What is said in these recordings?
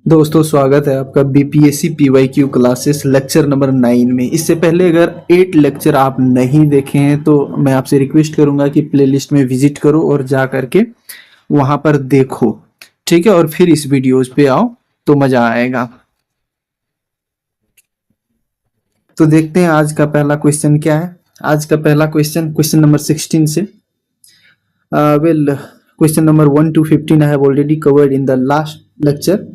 दोस्तों स्वागत है आपका BPSC PYQ classes lecture number 9 में। इससे पहले अगर 8 लेक्चर आप नहीं देखे हैं तो मैं आपसे रिक्वेस्ट करूंगा कि प्लेलिस्ट में विजिट करो और जा करके वहां पर देखो, ठीक है। और फिर इस वीडियोस पे आओ तो मजा आएगा। तो देखते हैं आज का पहला क्वेश्चन क्या है। आज का पहला क्वेश्चन नंबर 16 से question number 1 to 15 I have already covered in the last lecture,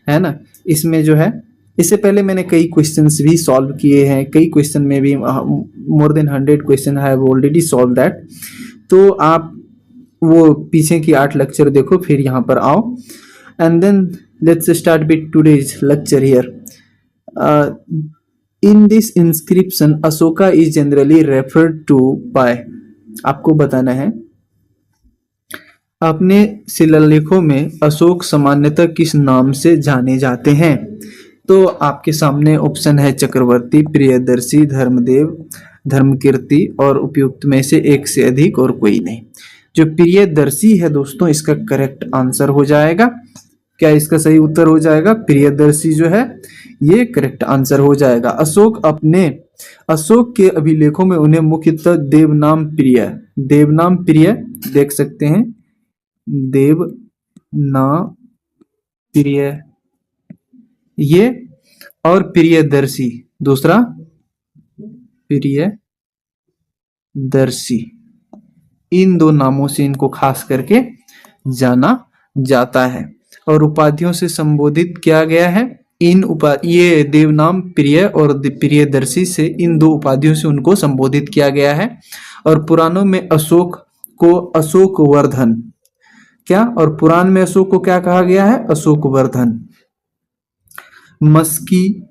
है ना। इसमें जो है, इससे पहले मैंने कई क्वेश्चंस भी सॉल्व किए हैं, कई क्वेश्चन में भी more than 100 question I have already solve that. तो आप वो पीछे की 8 लेक्चर देखो, फिर यहाँ पर आओ and then let's start with today's lecture here. In this inscription Ashoka is generally referred to by, आपको बताना है अपने शिलालेखों में अशोक सामान्यतः किस नाम से जाने जाते हैं। तो आपके सामने ऑप्शन है चक्रवर्ती, प्रियदर्शी, धर्मदेव, धर्मकीर्ति और उपयुक्त में से एक से अधिक और कोई नहीं। जो प्रियदर्शी है दोस्तों, इसका करेक्ट आंसर हो जाएगा। क्या इसका सही उत्तर हो जाएगा? प्रियदर्शी जो है ये करेक्ट आंसर हो जाएगा। अशोक के अभिलेखों में उन्हें मुख्यतः देवनाम प्रिय देख सकते हैं, देव ना प्रिय ये, और प्रियदर्शी दूसरा प्रियदर्शी, इन दो नामों से इनको खास करके जाना जाता है। और उपाधियों से संबोधित किया गया है। ये देवनाम प्रिय और प्रियदर्शी से, इन दो उपाधियों से उनको संबोधित किया गया है। और पुराणों में अशोक को अशोकवर्धन, क्या, और पुराण में अशोक को क्या कहा गया है? अशोकवर्धन। मस्की,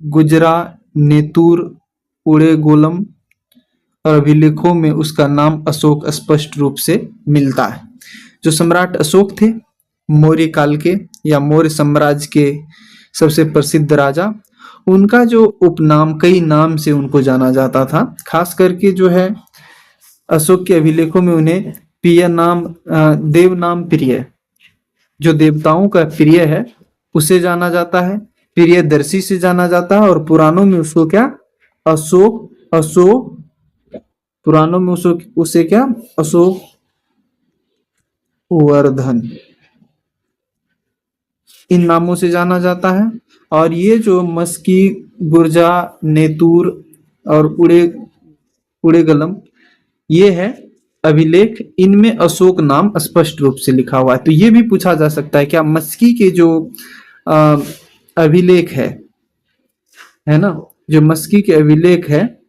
गुजरा, नेतुर, उड़ेगोलम और अभिलेखों में उसका नाम अशोक स्पष्ट रूप से मिलता है। जो सम्राट अशोक थे, मौर्य काल के या मौर्य साम्राज्य के सबसे प्रसिद्ध राजा, उनका जो उपनाम, कई नाम से उनको जाना जाता था। खास करके जो है अशोक के अभिलेखों में उन्हें देवनाम प्रिय, जो देवताओं का प्रिय है, उसे जाना जाता है। प्रियदर्शी से जाना जाता है। और पुराणों में उसको क्या? अशोक पुराणों में उसे क्या? अशोकवर्धन, इन नामों से जाना जाता है। और ये जो मस्की, गुर्जा, नेतुर और उड़ेगलम, ये है अभिलेख, इनमें अशोक नाम स्पष्ट रूप से लिखा हुआ है। तो ये भी पूछा जा सकता है, क्या मस्की के जो अभिलेख है ना, जो मस्की के अभिलेख है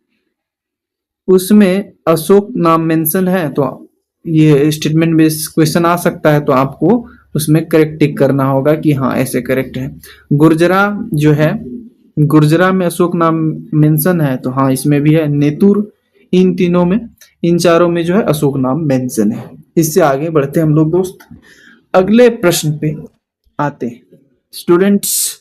उसमें अशोक नाम मेंशन है। तो ये स्टेटमेंट बेस्ड क्वेश्चन आ सकता है, तो आपको उसमें करेक्ट टिक करना होगा कि हाँ ऐसे करेक्ट है। गुर्जरा जो है, गुर्जरा में अशोक नाम मेंशन है, तो हाँ इसमें भी है। नेतुर, इन तीनों में, इन चारों में जो है अशोक नाम मेंशन है। इससे आगे बढ़ते हैं हम लोग दोस्त, अगले प्रश्न पे आते हैं। Students,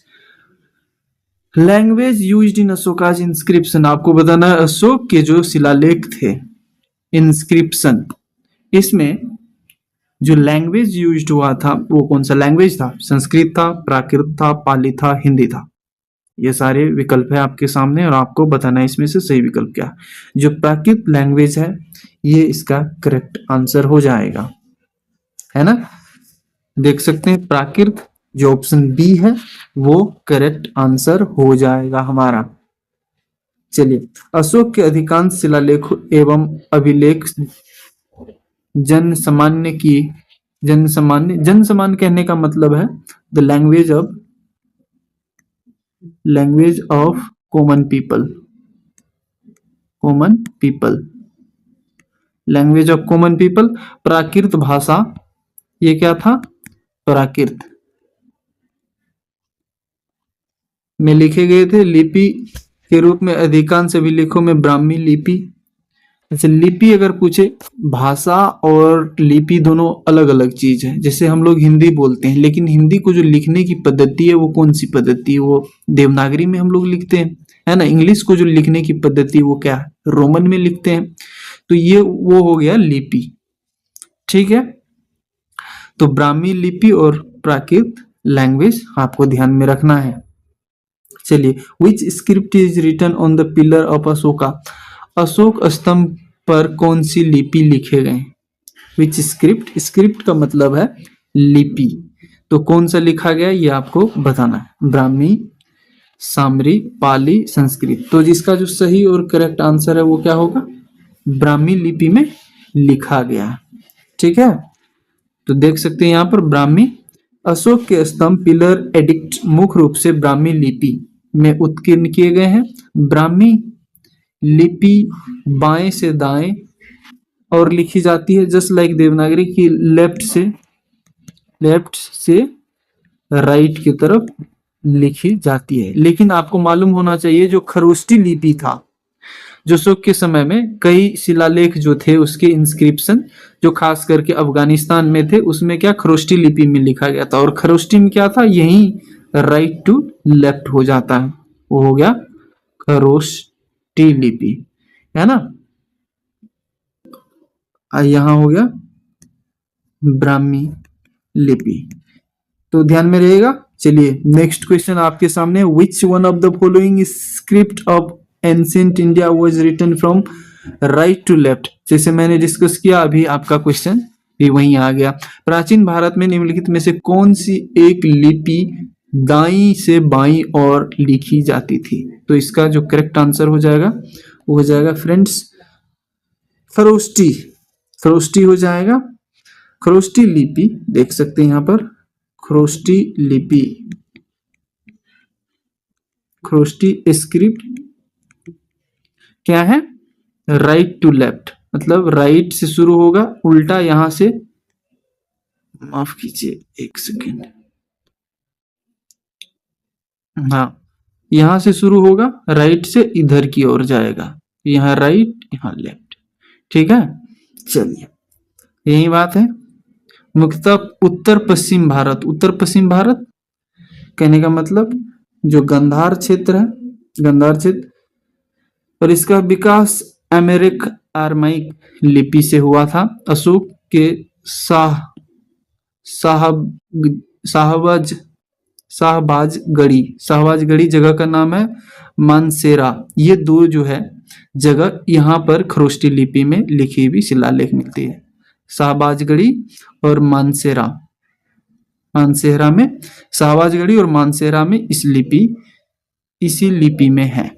language used in Ashoka's inscription, आपको बताना है अशोक के जो शिलालेख थे, इंस्क्रिप्शन, इसमें जो लैंग्वेज यूज्ड हुआ था वो कौन सा लैंग्वेज था? संस्कृत था, प्राकृत था, पाली था, हिंदी था। ये सारे विकल्प है आपके सामने और आपको बताना है इसमें से सही विकल्प क्या। जो प्राकृत लैंग्वेज है ये इसका करेक्ट आंसर हो जाएगा, है ना। देख सकते हैं प्राकृत, जो ऑप्शन बी है वो करेक्ट आंसर हो जाएगा हमारा। चलिए, अशोक के अधिकांश शिलालेख एवं अभिलेख जन सामान्य कहने का मतलब है the language of common people, language of common people. Prakrit भाषा, ये क्या था? प्राकृत में लिखे गए थे लिपि के रूप में। अधिकांश अभिलेखों में ब्राह्मी लिपि। जैसे लिपि अगर पूछे, भाषा और लिपि दोनों अलग अलग चीज है। जैसे हम लोग हिंदी बोलते हैं, लेकिन हिंदी को जो लिखने की पद्धति है वो कौन सी पद्धति है? वो देवनागरी में हम लोग लिखते हैं, है ना। इंग्लिश को जो लिखने की पद्धति है वो क्या है? रोमन में लिखते हैं। तो ये वो हो गया लिपि, ठीक है। तो ब्राह्मी लिपि और प्राकृत लैंग्वेज आपको ध्यान में रखना है। चलिए, which script is written on the pillar of Ashoka, Ashok स्तंभ पर कौन सी लिपि लिखे गए? विच स्क्रिप्ट, स्क्रिप्ट का मतलब है लिपि, तो कौन सा लिखा गया ये आपको बताना है। ब्राह्मी, सामरी, पाली, संस्कृत। तो जिसका जो सही और करेक्ट आंसर है वो क्या होगा? ब्राह्मी लिपि में लिखा गया। ठीक है, तो देख सकते हैं यहाँ पर ब्राह्मी, अशोक के स्तंभ पिलर एडिक्ट मुख्य रूप से ब्राह्मी लिपि में उत्कीर्ण किए गए हैं। ब्राह्मी लिपि बाएं से दाएं और लिखी जाती है, जस्ट लाइक देवनागरी की लेफ्ट से राइट की तरफ लिखी जाती है। लेकिन आपको मालूम होना चाहिए जो खरोष्टी लिपि था, जो अशोक के समय में कई शिलालेख जो थे उसके इंस्क्रिप्शन जो खास करके अफगानिस्तान में थे उसमें क्या खरोष्टी लिपि में लिखा गया था। और खरोष्टी में क्या था, यही राइट टू लेफ्ट हो जाता है, वो हो गया खरोष्टी लिपि, है ना। यहां हो गया ब्राह्मी लिपि, तो ध्यान में रहेगा। चलिए नेक्स्ट क्वेश्चन आपके सामने, which one of the following script of ancient India was written from right to left. जैसे मैंने डिस्कस किया अभी, आपका क्वेश्चन भी वहीं आ गया। प्राचीन भारत में निम्नलिखित में से कौन सी एक लिपि दाईं से बाईं ओर लिखी जाती थी? तो इसका जो करेक्ट आंसर हो जाएगा वो हो जाएगा फ्रेंड्स खरोष्टी, खरोष्टी हो जाएगा। खरोष्टी लिपि देख सकते हैं यहाँ पर, खरोष्टी लिपि, खरोष्टी स्क्रिप्ट क्या है? राइट टू लेफ्ट, मतलब राइट से शुरू होगा, उल्टा यहां से, माफ कीजिए एक सेकेंड, हाँ यहां से शुरू होगा, राइट से इधर की ओर जाएगा, यहाँ राइट यहाँ लेफ्ट। ठीक है, चलिए यही बात है। मुख्यतः उत्तर पश्चिम भारत, उत्तर पश्चिम भारत कहने का मतलब जो गंधार क्षेत्र है, गंधार क्षेत्र, और इसका विकास अमेरिक आरमाइक लिपि से हुआ था। अशोक के शाहबाजगढ़ी जगह का नाम है मानसेरा। ये दो जो है जगह यहाँ पर खरोष्टी लिपि में लिखी हुई शिलालेख मिलती है, शाहबाजगढ़ी और मानसेरा। मानसेरा में, शाहबाजगढ़ी और मानसेरा में इसी लिपि में है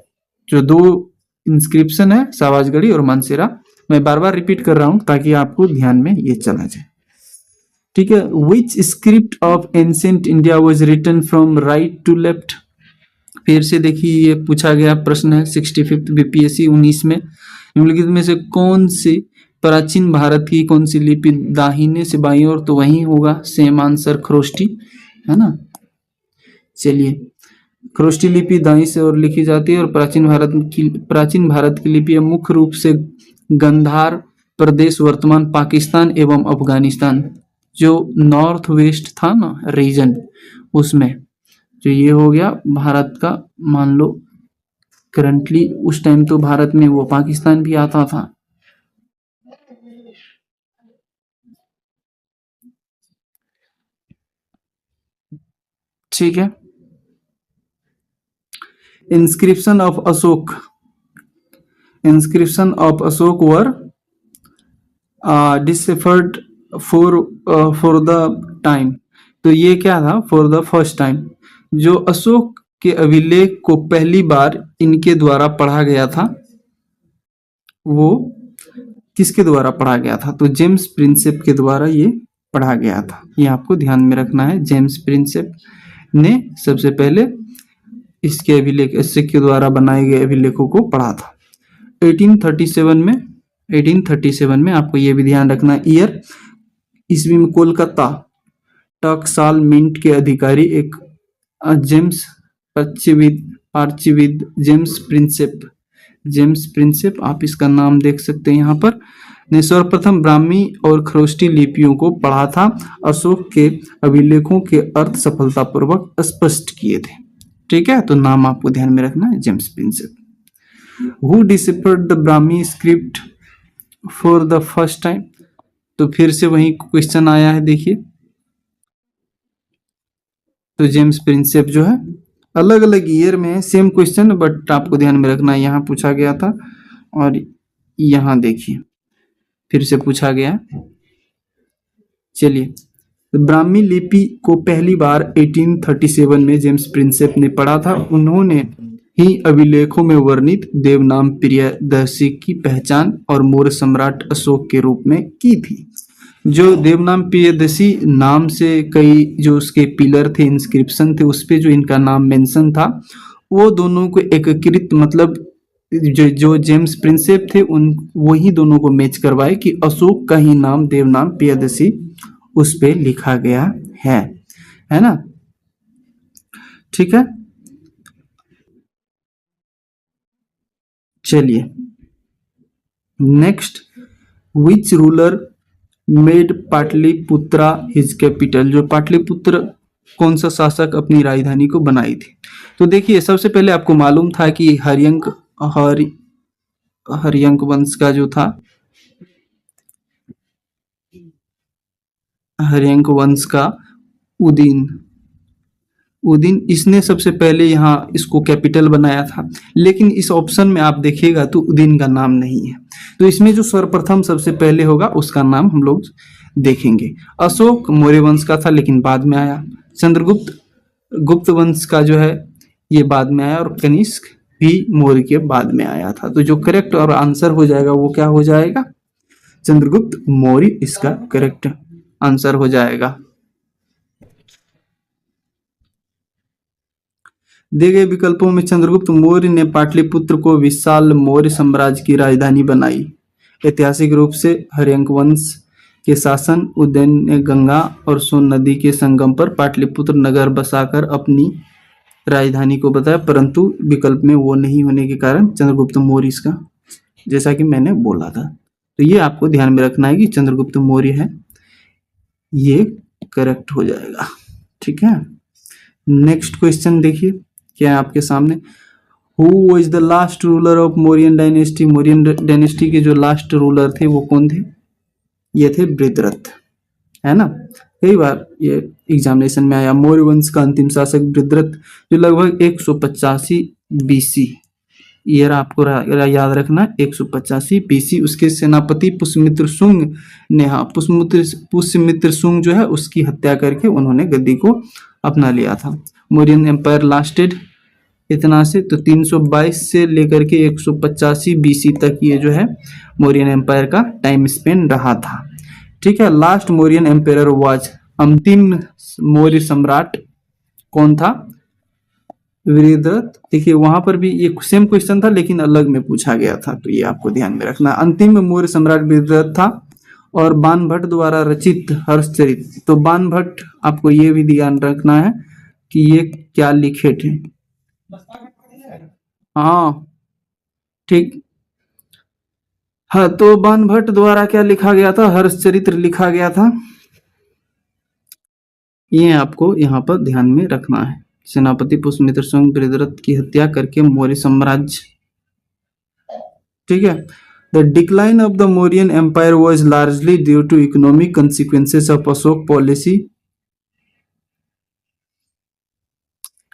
जो दो इंस्क्रिप्शन है, शाहबाजगढ़ी और मानसेरा। मैं बार बार रिपीट कर रहा हूं ताकि आपको ध्यान में ये चला जाए। ठीक है, which script of ancient India was written from right to left. फिर से देखिए ये पूछा गया प्रश्न है 65th बीपीएससी 19 में, निम्नलिखित में से कौन सी प्राचीन भारत की कौन सी लिपि दाहिने से बाईं ओर? तो वही होगा सेम आंसर खरोष्टी, है ना। चलिए, खरोष्टी लिपि दाईं से ओर लिखी जाती है और प्राचीन भारत की लिपि मुख्य रूप से गंधार प्रदेश, वर्तमान पाकिस्तान एवं अफगानिस्तान, जो नॉर्थ वेस्ट था ना रीजन, उसमें जो ये हो गया भारत का, मान लो करंटली उस टाइम तो भारत में वो पाकिस्तान भी आता था। ठीक है, inscription of Ashok, inscription of Ashok were deciphered for the time. तो ये क्या था? फॉर द फर्स्ट टाइम, जो अशोक के अभिलेख को पहली बार इनके द्वारा पढ़ा गया था, वो किसके द्वारा पढ़ा गया था? तो जेम्स प्रिंसेप के द्वारा ये पढ़ा गया था। ये आपको ध्यान में रखना है, जेम्स प्रिंसेप ने सबसे पहले इसके अभिलेख, इसके के द्वारा बनाए गए अभिलेखों को पढ़ा था। 1837 में आपको ये भी ध्यान रखना है, ईयर ईस्वी में कोलकाता टकसाल मिंट के अधिकारी एक जेम्स आर्चीविद जेम्स प्रिंसेप, आप इसका नाम देख सकते हैं यहाँ पर, ने सर्वप्रथम ब्राह्मी और खरोष्टी लिपियों को पढ़ा था। अशोक के अभिलेखों के अर्थ सफलतापूर्वक स्पष्ट किए थे। ठीक है, तो नाम आपको ध्यान में रखना है, James Prinsep. Who deciphered the Brahmi script for the first time? तो फिर से वही क्वेश्चन आया है, देखिए तो जेम्स प्रिंसेप जो है, अलग अलग ईयर में है, सेम क्वेश्चन बट आपको ध्यान में रखना है, यहाँ पूछा गया था और यहाँ देखिए फिर से पूछा गया। चलिए, ब्राह्मी लिपि को पहली बार 1837 में जेम्स प्रिंसेप ने पढ़ा था। उन्होंने ही अभिलेखों में वर्णित देवनाम प्रियदर्शी की पहचान और मौर्य सम्राट अशोक के रूप में की थी। जो देवनाम प्रियदर्शी नाम से कई जो उसके पिलर थे, इंस्क्रिप्शन थे, उस पे जो इनका नाम मेंशन था, वो दोनों को एकीकृत मतलब जो जेम्स प्रिंसेप थे उन वही दोनों को मैच करवाए कि अशोक का ही नाम देवनाम प्रियदर्शी उस पे लिखा गया है ना। ठीक है, चलिए next, which ruler made Pataliputra his capital. जो पाटलिपुत्र कौन सा शासक अपनी राजधानी को बनाई थी। तो देखिए, सबसे पहले आपको मालूम था कि हर्यंक वंश का जो था, हर्यंक वंश का उदीन इसने सबसे पहले यहाँ इसको कैपिटल बनाया था। लेकिन इस ऑप्शन में आप देखिएगा तो उदीन का नाम नहीं है, तो इसमें जो सर्वप्रथम सबसे पहले होगा उसका नाम हम लोग देखेंगे। अशोक मौर्य वंश का था लेकिन बाद में आया। चंद्रगुप्त गुप्त वंश का जो है ये बाद में आया, और कनिष्क भी मौर्य के बाद में आया था। तो जो करेक्ट और आंसर हो जाएगा वो क्या हो जाएगा, चंद्रगुप्त मौर्य इसका करेक्ट आंसर हो जाएगा। दिए गए विकल्पों में चंद्रगुप्त मौर्य ने पाटलिपुत्र को विशाल मौर्य साम्राज्य की राजधानी बनाई। ऐतिहासिक रूप से हर्यंक वंश के शासन उदयन ने गंगा और सोन नदी के संगम पर पाटलिपुत्र नगर बसाकर अपनी राजधानी को बताया, परंतु विकल्प में वो नहीं होने के कारण चंद्रगुप्त मौर्य इसका, जैसा कि मैंने बोला था। तो ये आपको ध्यान में रखना है कि चंद्रगुप्त मौर्य है, ये करेक्ट हो जाएगा। ठीक है, नेक्स्ट क्वेश्चन देखिए क्या है आपके सामने। Who was the last ruler of Mauryan dynasty. Mauryan dynasty के जो लास्ट रूलर थे वो कौन थे, ये थे बृहद्रथ, है ना। कई बार ये एग्जामिनेशन में आया। मौर्य वंश का अंतिम शासक बृहद्रथ, जो लगभग 185 बीसी, ईयर आपको याद रखना, 185 बीसी। उसके सेनापति पुष्यमित्र शुंग ने, हाँ, पुष्यमित्र शुंग जो है उसकी हत्या करके उन्होंने गद्दी को अपना लिया था। मौर्यन एम्पायर लास्टेड इतना से, तो 322 से लेकर के 185 बीसी तक ये जो है मौर्यन एम्पायर का टाइम स्पेन रहा था। ठीक है, लास्ट मौर्यन एम्पायर वाज, अंतिम मौर्य सम्राट कौन था, बृहद्रथ। देखिए वहां पर भी ये सेम क्वेश्चन था लेकिन अलग में पूछा गया था, तो ये आपको ध्यान में रखना। अंतिम मौर्य सम्राट बृहद्रथ था और बाणभट्ट द्वारा रचित हर्षचरित। तो बाणभट्ट आपको ये भी ध्यान रखना है कि ये क्या लिखे थे। हाँ ठीक, हाँ, तो बाणभट्ट द्वारा क्या लिखा गया था, हर्षचरित्र लिखा गया था। ये आपको यहाँ पर ध्यान में रखना है। सेनापति पुष्यमित्र शुंग बृहद्रथ की हत्या करके मौर्य साम्राज्य, ठीक है। The decline of the Mauryan empire was largely due to economic consequences of Ashok policy,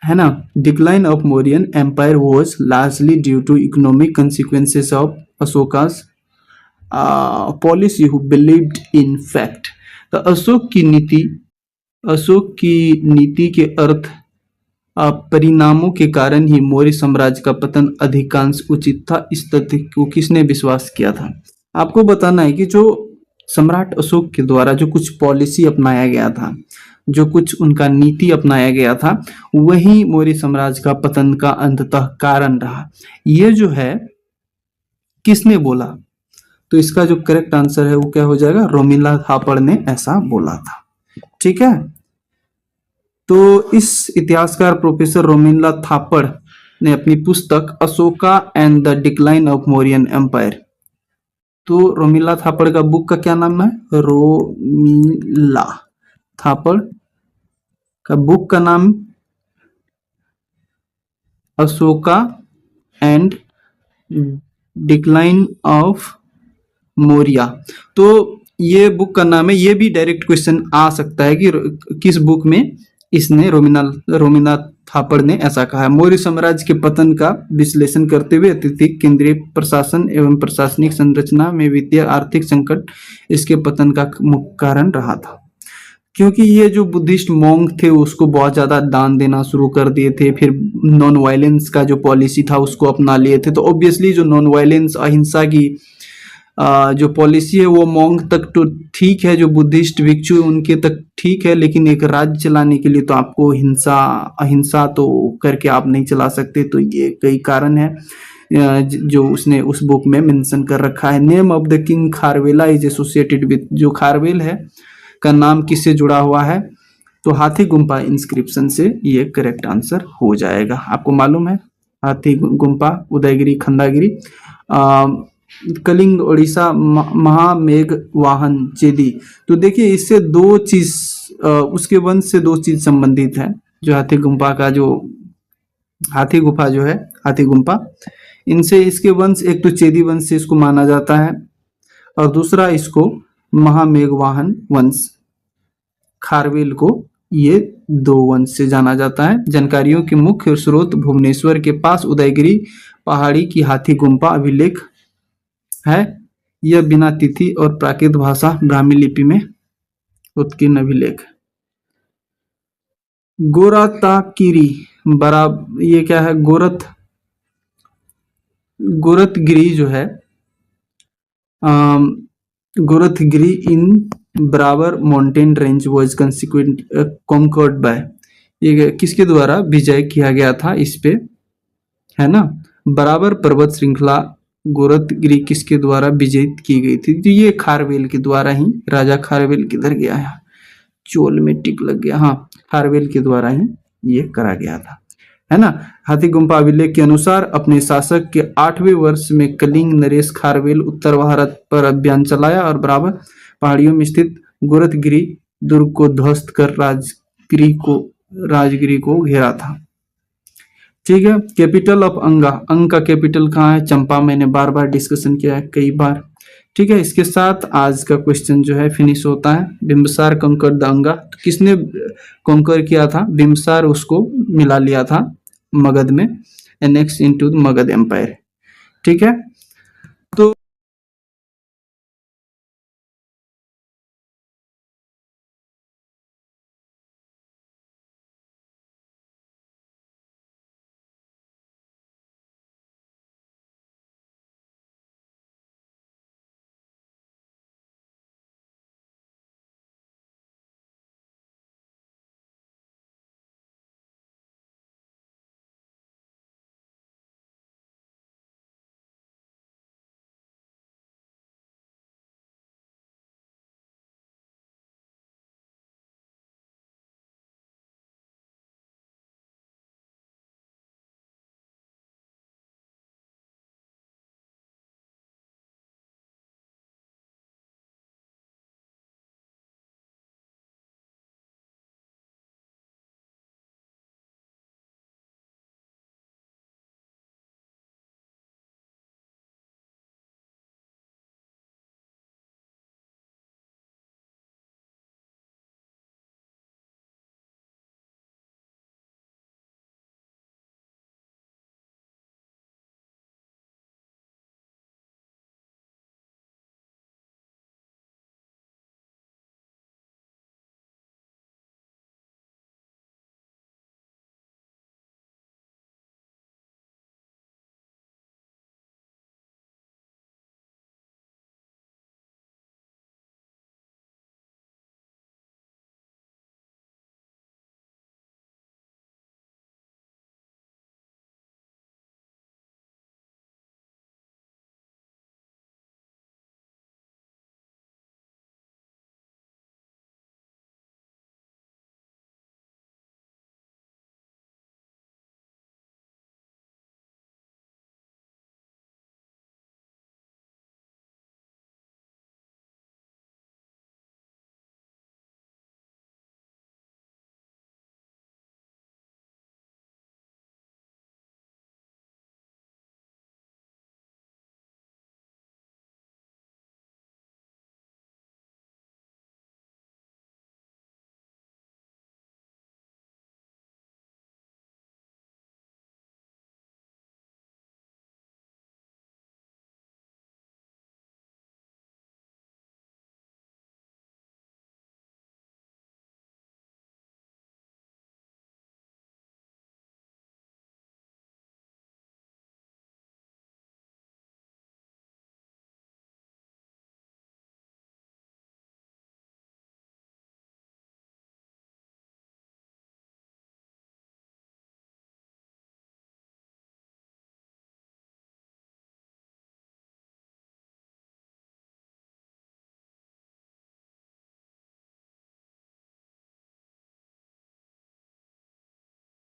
है ना। Decline of Mauryan empire was largely due to economic consequences of Ashoka's policy who believed in fact. तो अशोक की नीति के अर्थ परिणामों के कारण ही मौर्य साम्राज्य का पतन अधिकांश उचित था। इस तथ्य को किसने विश्वास किया था। आपको बताना है कि जो सम्राट अशोक के द्वारा जो कुछ पॉलिसी अपनाया गया था, जो कुछ उनका नीति अपनाया गया था, वही मौर्य साम्राज्य का पतन का अंततः कारण रहा। ये जो है किसने बोला, तो इसका जो करेक्ट आंसर है वो क्या हो जाएगा, रोमिला थापड़ ने ऐसा बोला था। ठीक है, तो इस इतिहासकार प्रोफेसर रोमिला थापड़ ने अपनी पुस्तक Ashoka and the decline of Mauryan empire, तो रोमिला थापड़ का बुक का क्या नाम है, रोमिला थापड़ का बुक का नाम Ashoka and decline of Maurya. तो ये बुक का नाम है। ये भी डायरेक्ट क्वेश्चन आ सकता है कि किस बुक में इसने रोमिनाथ थापड़ ने ऐसा कहा। मौर्य साम्राज्य के पतन का विश्लेषण करते हुए अत्यधिक केंद्रीय प्रशासन एवं प्रशासनिक संरचना में वित्तीय आर्थिक संकट इसके पतन का मुख्य कारण रहा था। क्योंकि ये जो बुद्धिस्ट मॉन्क थे उसको बहुत ज्यादा दान देना शुरू कर दिए थे, फिर नॉन वायलेंस का जो पॉलिसी था उसको अपना लिए थे, तो ऑब्वियसली जो नॉन वायलेंस अहिंसा की जो पॉलिसी है वो मॉन्क तक तो ठीक है, जो बुद्धिस्ट भिक्षु उनके तक ठीक है, लेकिन एक राज्य चलाने के लिए तो आपको अहिंसा तो करके आप नहीं चला सकते। तो ये कई कारण है जो उसने उस बुक में मेंशन कर रखा है। Name of the king Kharavela is associated with, जो खारवेल है का नाम किससे जुड़ा हुआ है, तो हाथी गुम्पा इंस्क्रिप्शन से ये करेक्ट आंसर हो जाएगा। आपको मालूम है हाथी गुम्पा, उदयगिरी, खंडागिरी, कलिंग, उड़ीसा, महामेघ वाहन, चेदी। तो देखिए इससे दो चीज उसके वंश से दो चीज संबंधित है। जो हाथी गुम्पा का जो हाथी गुफा जो है हाथी गुम्पा, इनसे इसके वंश, एक तो चेदी वंश से इसको माना जाता है और दूसरा इसको महामेघ वाहन वंश खारवेल को, ये दो वंश से जाना जाता है। जानकारियों के मुख्य स्रोत भुवनेश्वर के पास उदयगिरी पहाड़ी की हाथी गुम्पा अभिलेख है। यह बिना तिथि और प्राकृत भाषा ब्राह्मी लिपि में उत्कीर्ण अभिलेख। गोराताकिरी ये क्या है, गोरतगिरी जो है, Goratgiri in Barabar mountain range was consequent conquered by, ये किसके द्वारा विजय किया गया था इस पे, है ना, बराबर पर्वत श्रृंखला गोरतगिरी किसके द्वारा विजयित की गई थी, तो ये खारवेल के द्वारा ही, राजा खारवेल किधर गया है, चोल में टिक लग गया, हाँ, खारवेल के द्वारा ही ये करा गया था, है ना। हाथी गुम्पा अभिलेख के अनुसार अपने शासक के 8वें वर्ष में कलिंग नरेश खारवेल उत्तर भारत पर अभियान चलाया और बराबर पहाड़ियों में स्थित गोरतगिरी दुर्ग को ध्वस्त कर राजगिरी को घेरा था। ठीक है। कैपिटल ऑफ अंगा, अंग का कैपिटल कहाँ है, चंपा, मैंने बार बार डिस्कशन किया है कई बार। ठीक है, इसके साथ आज का क्वेश्चन जो है फिनिश होता है। बिंबिसार कंकर द अंगा, तो किसने कंकर किया था, बिंबिसार उसको मिला लिया था मगध में, एनेक्स इनटू मगध एम्पायर। ठीक है।